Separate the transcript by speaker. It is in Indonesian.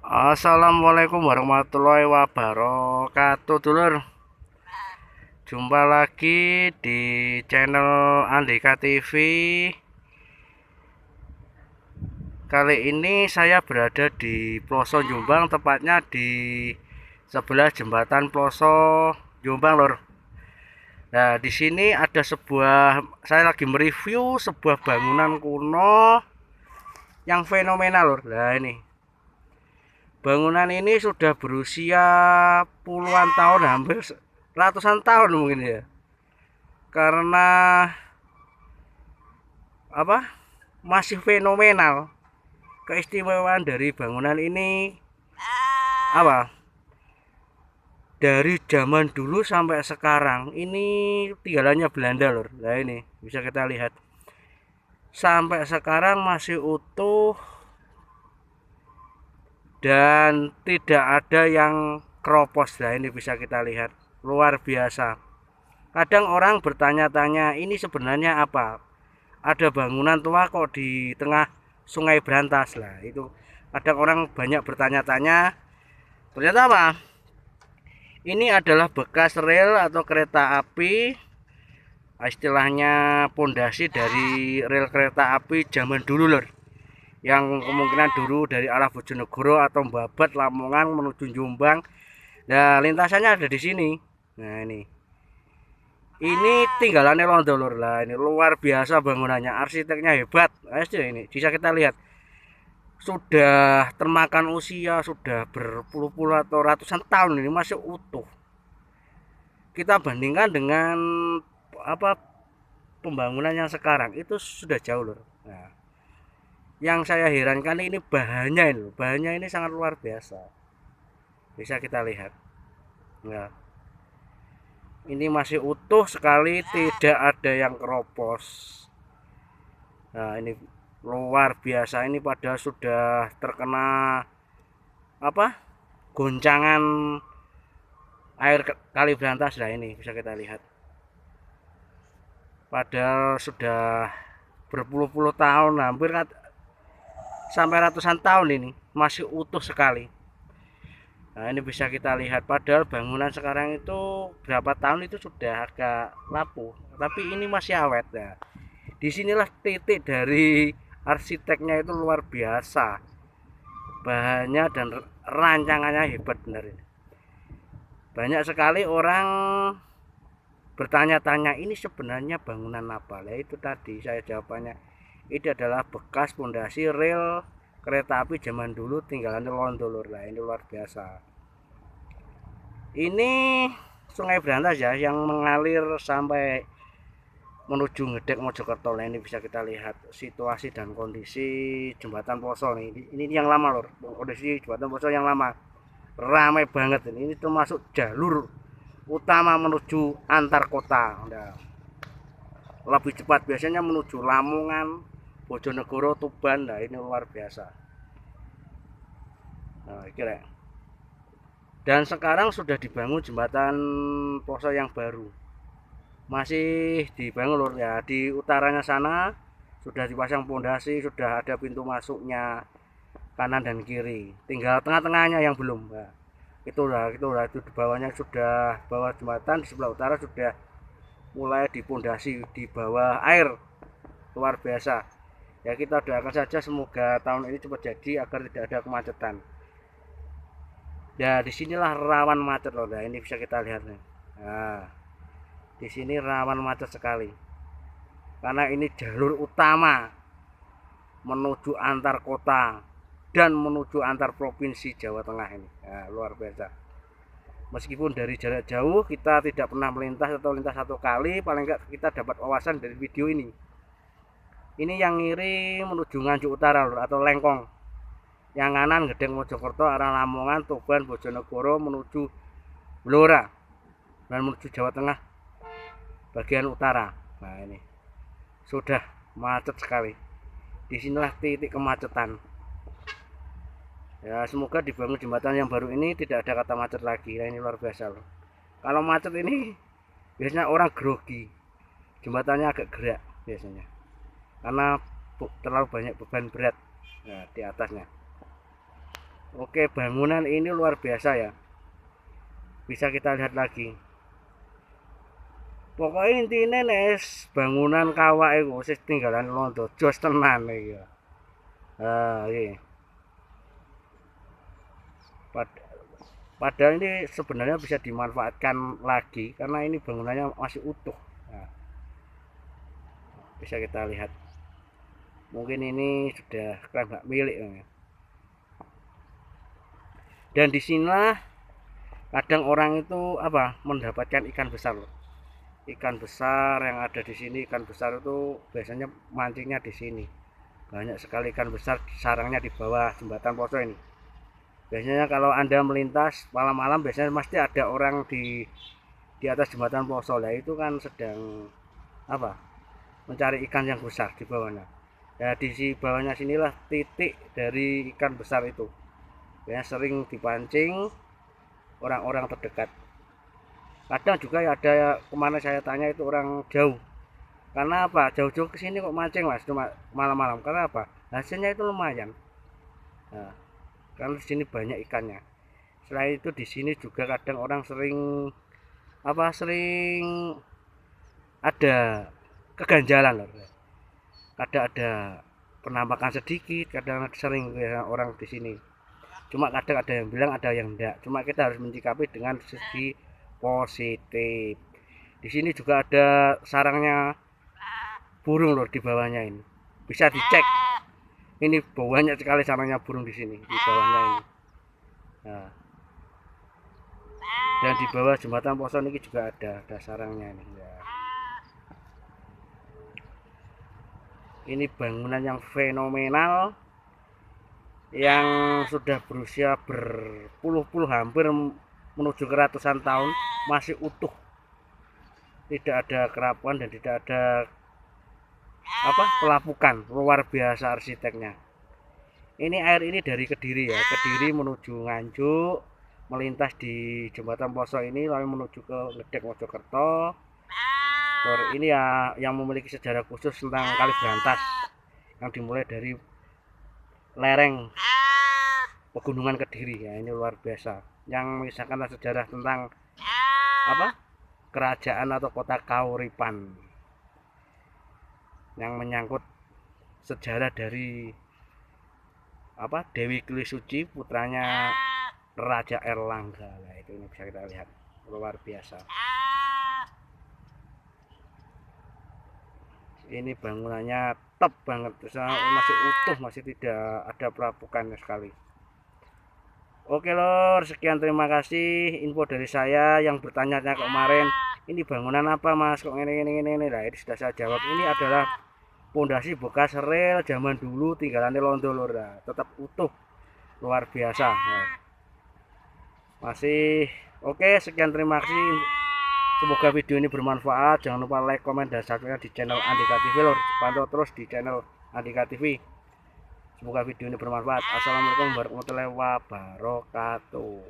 Speaker 1: Assalamualaikum warahmatullahi wabarakatuh, dulur. Jumpa lagi di channel Andika TV. Kali ini saya berada di Ploso Jombang, tepatnya di sebelah jembatan Ploso Jombang, lor. Nah, di sini ada saya lagi mereview sebuah bangunan kuno yang fenomenal, lor. Nah, ini bangunan ini sudah berusia puluhan tahun, hampir ratusan tahun mungkin ya. Karena apa? Masih fenomenal. Keistimewaan dari bangunan ini apa? Dari zaman dulu sampai sekarang ini tinggalannya Belanda, lor. Nah, ini bisa kita lihat. Sampai sekarang masih utuh dan tidak ada yang keropos. Nah, ini bisa kita lihat. Luar biasa. Kadang orang bertanya-tanya, ini sebenarnya apa? Ada bangunan tua kok di tengah sungai Brantas lah. Itu kadang orang banyak bertanya-tanya. Ternyata apa? Ini adalah bekas rel atau kereta api, istilahnya pondasi dari rel kereta api zaman dulu, lor. Yang kemungkinan dulu dari arah Bojonegoro atau Babat, Lamongan menuju Jombang. Nah, lintasannya ada di sini. Nah, ini tinggalannya Londo, lor. Lah, ini luar biasa bangunannya, arsiteknya hebat. Ini bisa kita lihat. Sudah termakan usia, sudah berpuluh-puluh atau ratusan tahun, ini masih utuh. Kita bandingkan dengan apa pembangunan yang sekarang itu sudah jauh, lor. Nah, yang saya herankan ini bahannya ini sangat luar biasa. Bisa kita lihat. Nah, ini masih utuh sekali, tidak ada yang keropos. Nah, ini luar biasa, ini padahal sudah terkena apa? Goncangan air kali Brantas. Nah, ini bisa kita lihat. Padahal sudah berpuluh-puluh tahun, hampir sampai ratusan tahun, ini masih utuh sekali. Nah, ini bisa kita lihat, padahal bangunan sekarang itu berapa tahun itu sudah agak lapuh, tapi ini masih awet. Nah, disinilah titik dari arsiteknya itu luar biasa. Bahannya dan rancangannya hebat benar ini. Banyak sekali orang bertanya-tanya, ini sebenarnya bangunan apa? Lah, itu tadi saya jawabannya, ini adalah bekas pondasi rel kereta api zaman dulu tinggalan Londo, lor. Lah, ini luar biasa. Ini Sungai Brantas ya, yang mengalir sampai menuju Ngedek Mojokerto. Nah, ini bisa kita lihat situasi dan kondisi jembatan Ploso nih. Ini yang lama, lor. Kondisi jembatan Ploso yang lama. Ramai banget ini. Ini termasuk jalur utama menuju antar kota. Nah, lebih cepat biasanya menuju Lamongan, Bojonegoro, Tuban. Nah, ini luar biasa. Nah, kira. Dan sekarang sudah dibangun jembatan Ploso yang baru. Masih dibangun, lor, ya. Di utaranya sana sudah dipasang pondasi, sudah ada pintu masuknya kanan dan kiri. Tinggal tengah-tengahnya yang belum. Nah, itulah itu di bawahnya sudah, bawah jembatan di sebelah utara sudah mulai dipondasi di bawah air. Luar biasa. Ya, kita doakan saja semoga tahun ini cepat jadi agar tidak ada kemacetan. Ya, disinilah rawan macet, loh. Nah, ini bisa kita lihat nih. Nah, di sini rawan macet sekali. Karena ini jalur utama menuju antar kota dan menuju antar provinsi Jawa Tengah ini. Nah, luar biasa. Meskipun dari jarak jauh kita tidak pernah melintas atau lintas satu kali, paling enggak kita dapat wawasan dari video ini. Ini yang ngiri menuju Nganjuk Utara, lor, atau Lengkong. Yang kanan Ngedek Mojokerto arah Lamongan, Tuban, Bojonegoro menuju Blora dan menuju Jawa Tengah bagian utara. Nah, ini sudah macet sekali. Disinilah titik kemacetan. Ya, semoga dibangun jembatan yang baru ini tidak ada kata macet lagi. Nah, ini luar biasa, loh. Kalau macet ini biasanya orang grogi, jembatannya agak gerak biasanya karena terlalu banyak beban berat, nah, di atasnya. Oke, bangunan ini luar biasa ya, bisa kita lihat lagi. Pokoknya intinya nih bangunan kawah itu sih tinggalan londo jos tenan iki. Nah, ini padahal ini sebenarnya bisa dimanfaatkan lagi karena ini bangunannya masih utuh. Nah, bisa kita lihat. Mungkin ini sudah keren hak milik ya. Dan di sinilah kadang orang itu apa mendapatkan ikan besar loh. Ikan besar yang ada di sini, ikan besar itu biasanya mancingnya di sini. Banyak sekali ikan besar sarangnya di bawah jembatan Poso ini. Biasanya kalau Anda melintas malam-malam biasanya pasti ada orang di atas jembatan Poso lah, itu kan sedang apa? Mencari ikan yang besar di bawahnya. Ya di bawahnya sinilah titik dari ikan besar itu. Ya sering dipancing orang-orang terdekat. Kadang juga ya ada kemana saya tanya itu orang jauh. Karena apa? Jauh-jauh ke sini kok mancing mas cuma malam-malam. Karena apa? Hasilnya itu lumayan. Nah, karena di sini banyak ikannya. Selain itu di sini juga kadang orang sering apa? Sering ada keganjalan loh. Kadang ada penampakan sedikit, kadang sering ya, orang di sini. Cuma kadang ada yang bilang ada yang enggak. Cuma kita harus menyikapi dengan segi positif. Di sini juga ada sarangnya burung loh di bawahnya ini. Bisa dicek. Ini banyak sekali sarangnya burung di sini di bawahnya ini. Nah, dan di bawah jembatan Poso ini juga ada sarangnya ini. Ya. Ini bangunan yang fenomenal yang sudah berusia berpuluh-puluh hampir menuju ke ratusan tahun masih utuh, tidak ada kerapuan dan tidak ada apa pelapukan. Luar biasa arsiteknya. Ini air ini dari Kediri ya, Kediri menuju Nganjuk, melintas di jembatan Poso ini lalu menuju ke Ngedek Mojokerto. Ini ya yang memiliki sejarah khusus tentang Kali Brantas yang dimulai dari lereng pegunungan Kediri ya, ini luar biasa yang mengisahkan sejarah tentang apa kerajaan atau kota Kauripan yang menyangkut sejarah dari apa Dewi Klisuci putranya Raja Erlangga. Nah, itu ini bisa kita lihat luar biasa. Ini bangunannya top banget, masih utuh, masih tidak ada perapukan sekali. Oke lor, sekian terima kasih info dari saya yang bertanya kemarin, ini bangunan apa mas kok ini. Nah ini sudah saya jawab, ini adalah pondasi bekas rel zaman dulu tinggalannya londo lor. Nah, tetap utuh, luar biasa. Nah, masih oke, sekian terima kasih. Semoga video ini bermanfaat. Jangan lupa like, komen, dan subscribe di channel Andika TV lor. Pantau terus di channel Andika TV. Semoga video ini bermanfaat. Assalamualaikum warahmatullahi wabarakatuh.